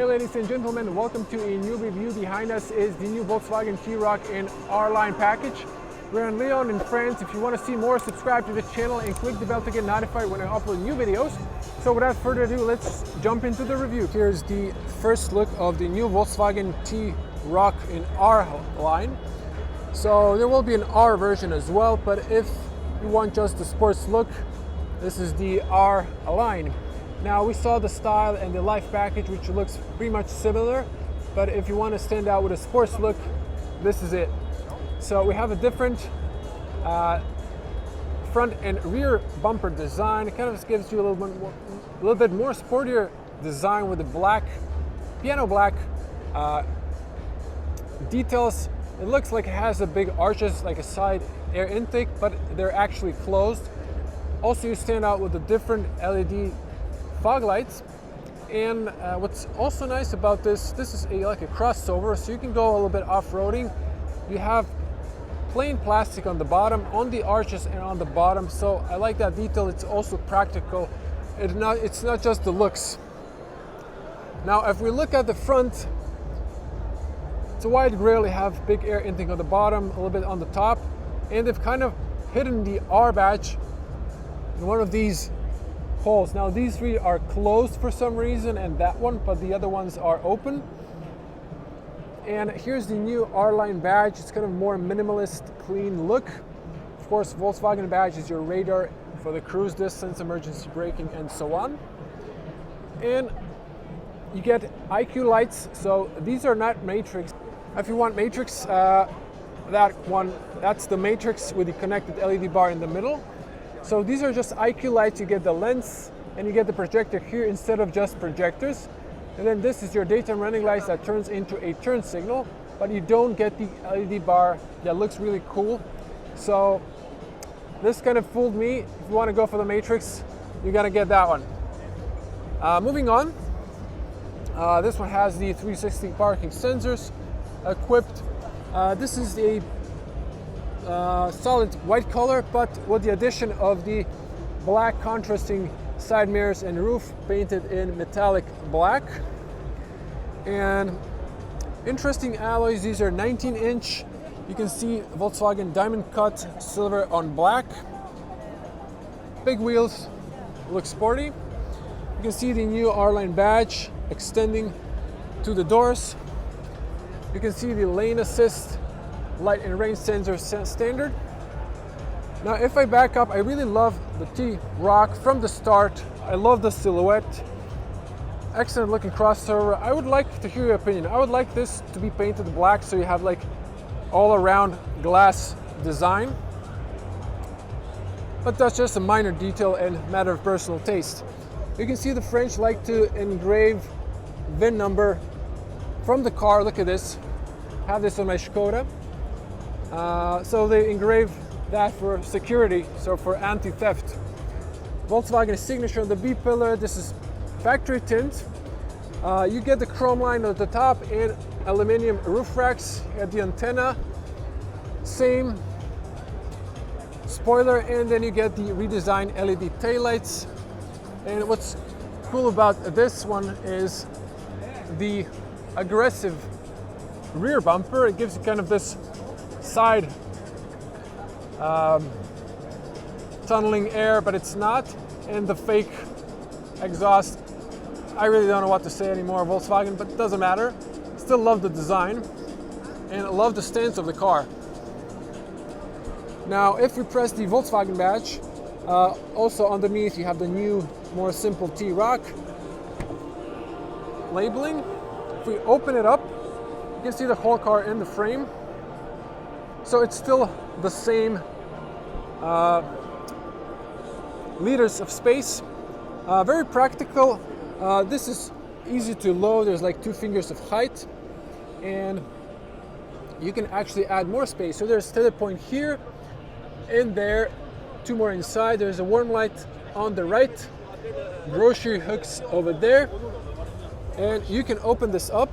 Hey ladies and gentlemen, welcome to a new review. Behind us is the new Volkswagen T-Roc R Line package. We're in Lyon in France. If you want to see more, subscribe to the channel and click the bell to get notified when I upload new videos. So without further ado, let's jump into the review. Here's the first look of the new Volkswagen T-Roc R Line. So there will be an R version as well, but if you want just the sports look, this is the R Line. Now we saw the style and the life package, which looks pretty much similar, but if you want to stand out with a sports look, this is it. So we have a different front and rear bumper design. It kind of gives you a little bit more sportier design with the black, piano black details. It looks like it has a big arches, like a side air intake, but they're actually closed. Also, you stand out with the different LED fog lights. And what's also nice about this is like a crossover, so you can go a little bit off-roading. You have plain plastic on the bottom, on the arches and on the bottom, so I like that detail. It's also practical. It's not just the looks. Now if we look at the front, it's a wide grille. They have big air intake on the bottom, a little bit on the top, and they've kind of hidden the R badge in one of these holes. Now these three are closed for some reason, and that one, but the other ones are open. And here's the new R Line badge. It's kind of more minimalist, clean look. Of course, Volkswagen badge is your radar for the cruise distance, emergency braking, and so on. And you get IQ lights. So these are not matrix. If you want matrix, that's the matrix with the connected LED bar in the middle. So these are just IQ lights. You get the lens and you get the projector here instead of just projectors. And then this is your daytime running lights that turns into a turn signal, but you don't get the LED bar. That looks really cool. So this kind of fooled me. If you want to go for the matrix, you gotta get that one. Moving on, this one has the 360 parking sensors equipped. This is a solid white color, but with the addition of the black contrasting side mirrors and roof painted in metallic black. And interesting alloys. These are 19-inch. You can see Volkswagen diamond cut silver on black. Big wheels, look sporty. You can see the new R Line badge extending to the doors. You can see the lane assist, light and rain sensor standard. Now if I back up, I really love the T-Roc from the start. I love the silhouette. Excellent looking crossover. I would like to hear your opinion. I would like this to be painted black, so you have like all around glass design. But that's just a minor detail and matter of personal taste. You can see the French like to engrave VIN number from the car. Look at this. I have this on my Skoda. So they engrave that for security, so for anti-theft. Volkswagen signature on the B pillar. This is factory tint. You get the chrome line at the top and aluminum roof racks. You get the antenna, same spoiler, and then you get the redesigned LED taillights. And what's cool about this one is the aggressive rear bumper. It gives you kind of this side tunneling air, but it's not. And the fake exhaust, I really don't know what to say anymore, Volkswagen, but it doesn't matter. Still love the design and I love the stance of the car. Now if we press the Volkswagen badge, also underneath you have the new, more simple T-Roc labeling. If we open it up, you can see the whole car in the frame. So it's still the same liters of space. Very practical. This is easy to load. There's like 2 fingers of height, and you can actually add more space. So there's a tether point here and there, 2 more inside. There's a warm light on the right, grocery hooks over there, and you can open this up,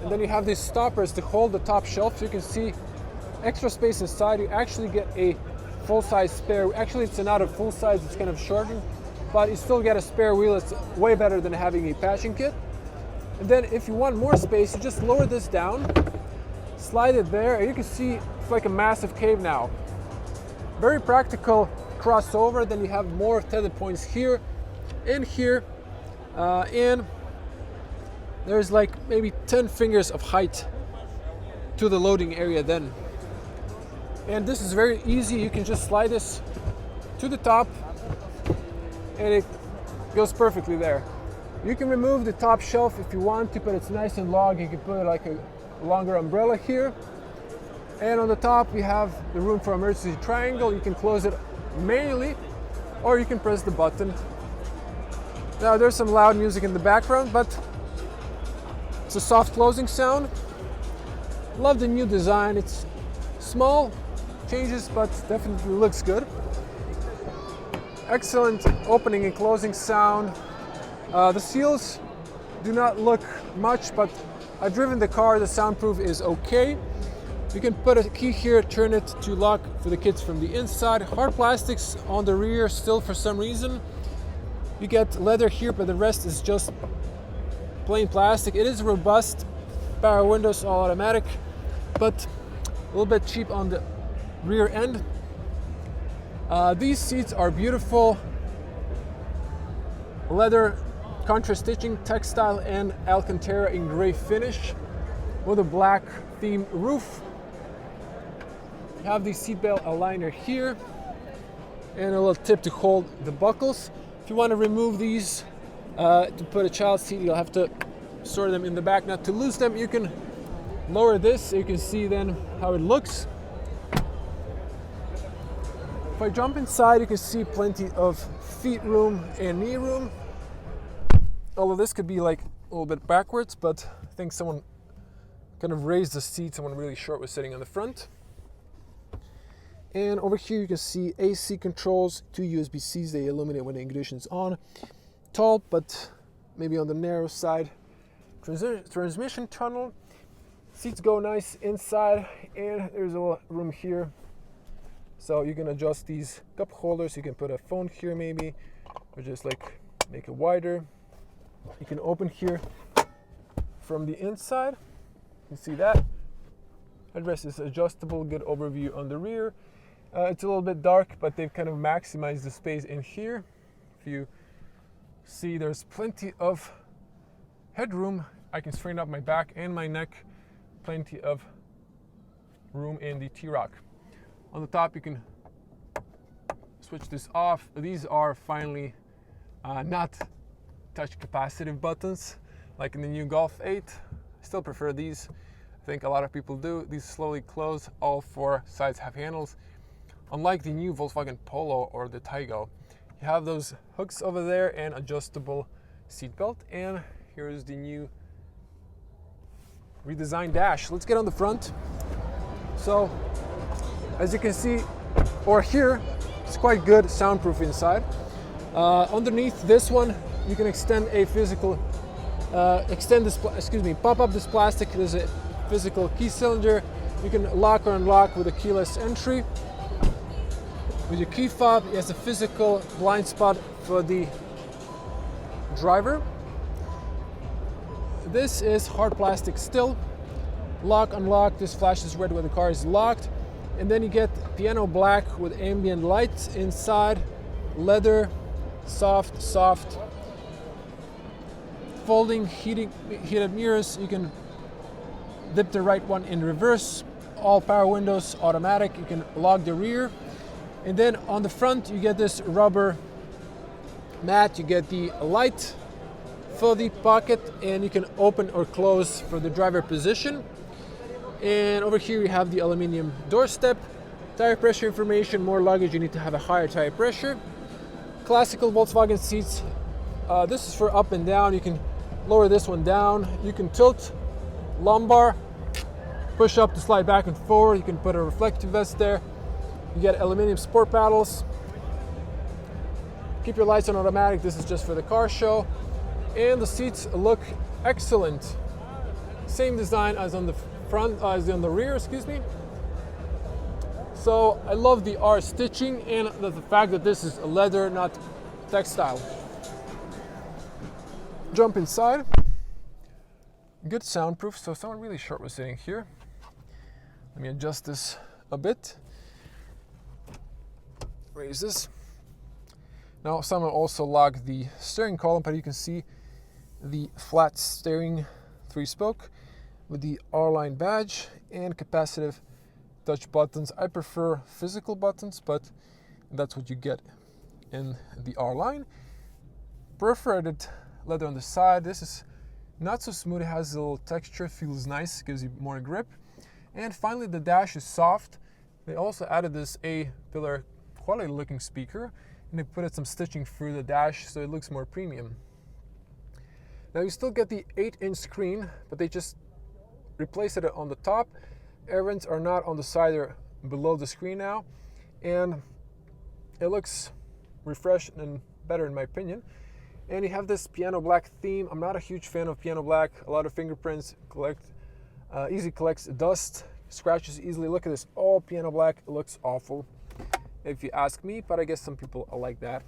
and then you have these stoppers to hold the top shelf. So you can see extra space inside. You actually get a full-size spare. Actually, it's not a full size, it's kind of shortened, but you still get a spare wheel. It's way better than having a patching kit. And then if you want more space, you just lower this down, slide it there, and you can see it's like a massive cave now. Very practical crossover. Then you have more tether points here and here, and there's like maybe 10 fingers of height to the loading area then. And this is very easy. You can just slide this to the top and it goes perfectly there. You can remove the top shelf if you want to, but it's nice and long. You can put like a longer umbrella here. And on the top we have the room for emergency triangle. You can close it manually or you can press the button. Now there's some loud music in the background, but it's a soft closing sound. Love the new design. It's small changes, but definitely looks good. Excellent opening and closing sound. The seals do not look much, but I've driven the car. The soundproof is okay. You can put a key here, turn it to lock for the kids from the inside. Hard plastics on the rear still for some reason. You get leather here, but the rest is just plain plastic. It is robust. Power windows, all automatic, but a little bit cheap on the rear end. These seats are beautiful. Leather contrast stitching, textile and Alcantara in gray finish with a black theme roof. You have the seatbelt aligner here and a little tip to hold the buckles. If you want to remove these to put a child seat, you'll have to store them in the back. Not to lose them, you can lower this so you can see then how it looks. If I jump inside, you can see plenty of feet room and knee room. Although this could be like a little bit backwards, but I think someone kind of raised the seat. Someone really short was sitting on the front. And over here you can see AC controls, 2 USB-Cs. They illuminate when the ignition is on. Tall, but maybe on the narrow side. Transmission tunnel. Seats go nice inside, and there's a little room here. So you can adjust these cup holders. You can put a phone here maybe, or just like make it wider. You can open here from the inside. You see that. Headrest is adjustable, good overview on the rear. It's a little bit dark, but they've kind of maximized the space in here. If you see, there's plenty of headroom. I can straighten up my back and my neck. Plenty of room in the T-Roc. On the top, you can switch this off. These are finally not touch capacitive buttons like in the new Golf 8. I still prefer these. I think a lot of people do. These slowly close. All 4 sides have handles. Unlike the new Volkswagen Polo or the Taygo, you have those hooks over there and adjustable seat belt. And here's the new redesigned dash. Let's get on the front. So, as you can see, or hear, it's quite good soundproof inside. Underneath this one, you can extend a physical, pop up this plastic. There's a physical key cylinder. You can lock or unlock with a keyless entry. With your key fob, it has a physical blind spot for the driver. This is hard plastic still. Lock, unlock, this flashes red when the car is locked. And then you get piano black with ambient lights inside. Leather, soft. Folding, heated mirrors. You can dip the right one in reverse. All power windows, automatic. You can lock the rear. And then on the front, you get this rubber mat. You get the light for the pocket, and you can open or close for the driver position. And over here you have the aluminum doorstep. Tire pressure information, more luggage, you need to have a higher tire pressure. Classical Volkswagen seats. This is for up and down. You can lower this one down. You can tilt lumbar, push up to slide back and forward. You can put a reflective vest there. You get aluminum sport paddles. Keep your lights on automatic. This is just for the car show. And the seats look excellent. Same design as on the front, as on the rear, excuse me. So I love the R stitching and the fact that this is leather, not textile. Jump inside. Good soundproof, so someone really short was sitting here. Let me adjust this a bit. Raise this. Now someone also locked the steering column, but you can see the flat steering 3-spoke with the R Line badge and capacitive touch buttons. I prefer physical buttons, but that's what you get in the R Line. Perforated leather on the side. This is not so smooth, it has a little texture, feels nice, gives you more grip. And finally, the dash is soft. They also added this A-pillar quality looking speaker, and they put some stitching through the dash so it looks more premium. Now you still get the 8-inch screen, but they just replaced it on the top. Air vents are not on the side, they're below the screen now. And it looks refreshed and better in my opinion. And you have this piano black theme. I'm not a huge fan of piano black. A lot of fingerprints easily collects dust, scratches easily. Look at this, all piano black. It looks awful if you ask me, but I guess some people are like that.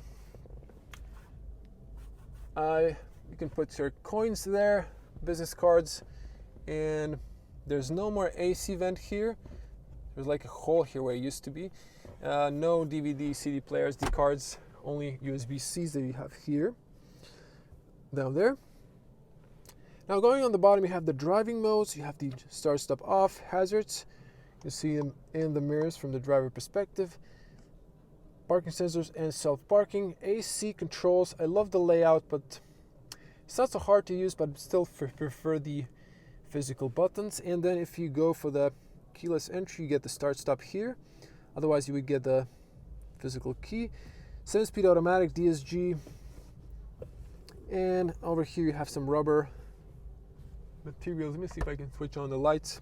You can put your coins there, business cards, and there's no more AC vent here. There's like a hole here where it used to be. No DVD, CD players, the cards, only USB-Cs that you have here, down there. Now going on the bottom, you have the driving modes, you have the start, stop, off, hazards. You see them in the mirrors from the driver perspective. Parking sensors and self-parking. AC controls, I love the layout, but it's not so hard to use, but still prefer the physical buttons. And then if you go for the keyless entry, you get the start, stop here. Otherwise you would get the physical key. 7-speed automatic DSG. And over here you have some rubber materials. Let me see if I can switch on the lights.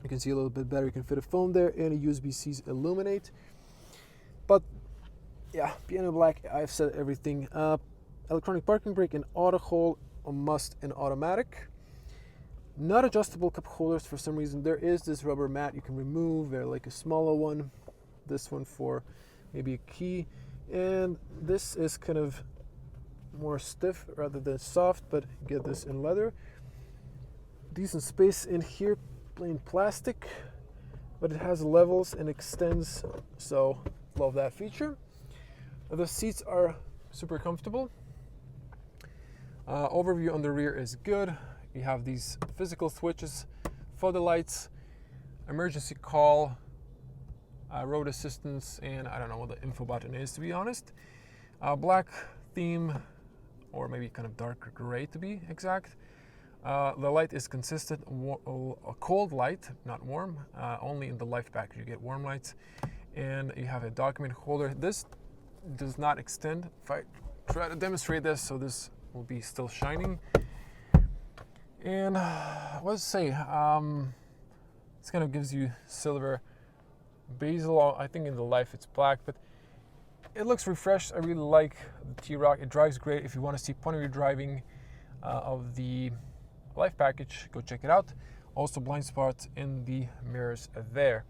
You can see a little bit better. You can fit a phone there, and a USB-C's illuminate. But yeah, piano black, I've said everything. Electronic parking brake and auto hold, a must in automatic. Not adjustable cup holders for some reason. There is this rubber mat you can remove. They're like a smaller one. This one for maybe a key. And this is kind of more stiff rather than soft, but you get this in leather. Decent space in here, plain plastic, but it has levels and extends, so love that feature. The seats are super comfortable. Overview on the rear is good. You have these physical switches for the lights, emergency call, road assistance, and I don't know what the info button is, to be honest. Black theme, or maybe kind of dark gray to be exact. The light is consistent, a cold light, not warm. Only in the life package you get warm lights. And you have a document holder. This does not extend. If I try to demonstrate this, so this will be still shining. And what to say? This kind of gives you silver bezel. I think in the life it's black, but it looks refreshed. I really like the T-Roc. It drives great. If you want to see plenary driving of the life package, go check it out. Also blind spots in the mirrors there.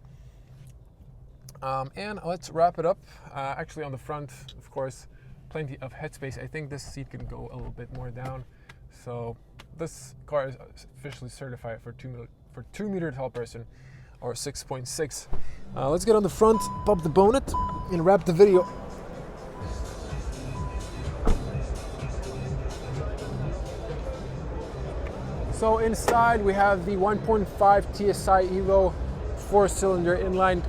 And let's wrap it up. Actually on the front, of course, plenty of headspace. I think this seat can go a little bit more down. So this car is officially certified for 2 meter tall person, or 6.6. Let's get on the front, pop the bonnet, and wrap the video. So inside we have the 1.5 TSI Evo 4-cylinder inline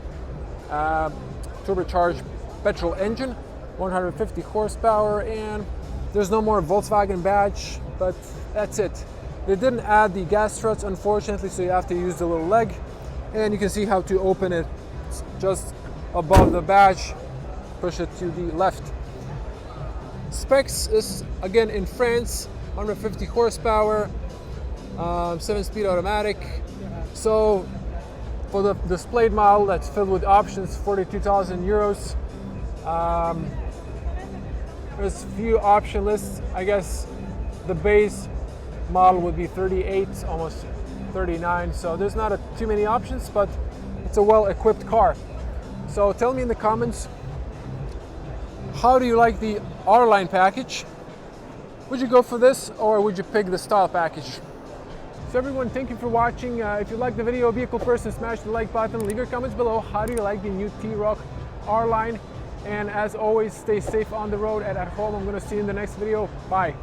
turbocharged petrol engine, 150 horsepower, and there's no more Volkswagen badge, but that's it. They didn't add the gas struts, unfortunately, so you have to use the little leg, and you can see how to open it. It's just above the badge, push it to the left. Specs is again in France, 150 horsepower, 7-speed automatic. So for the displayed model that's filled with options, 42,000 euros. There's a few option lists. I guess the base model would be 38, almost 39. So there's not too many options, but it's a well-equipped car. So tell me in the comments, how do you like the R Line package? Would you go for this, or would you pick the style package? So everyone, thank you for watching. If you like the video, be a cool person, smash the like button, leave your comments below. How do you like the new T-Roc R Line? And as always, stay safe on the road and at home. I'm gonna see you in the next video. Bye.